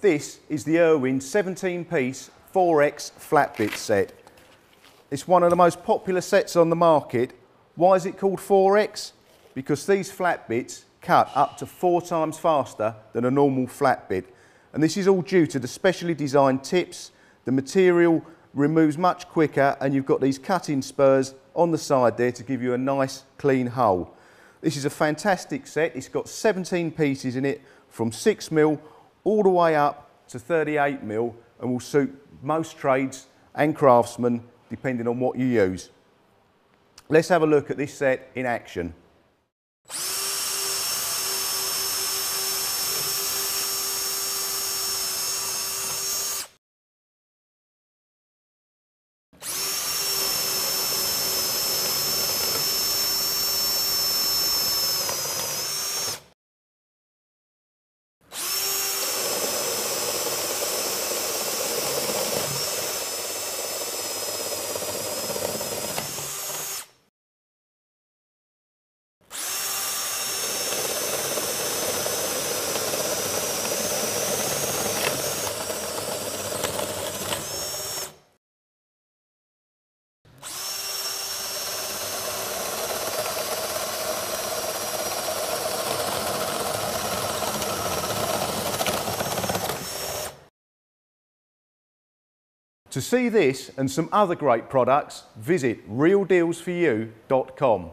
This is the Irwin 17-piece 4X flat bit set. It's one of the most popular sets on the market. Why is it called 4X? Because these flat bits cut up to 4 times faster than a normal flat bit. And this is all due to the specially designed tips. The material removes much quicker, and you've got these cutting spurs on the side there to give you a nice clean hole. This is a fantastic set. It's got 17 pieces in it, from 6mm all the way up to 38mm, and will suit most trades and craftsmen depending on what you use. Let's have a look at this set in action. To see this and some other great products, visit realdealsforyou.com.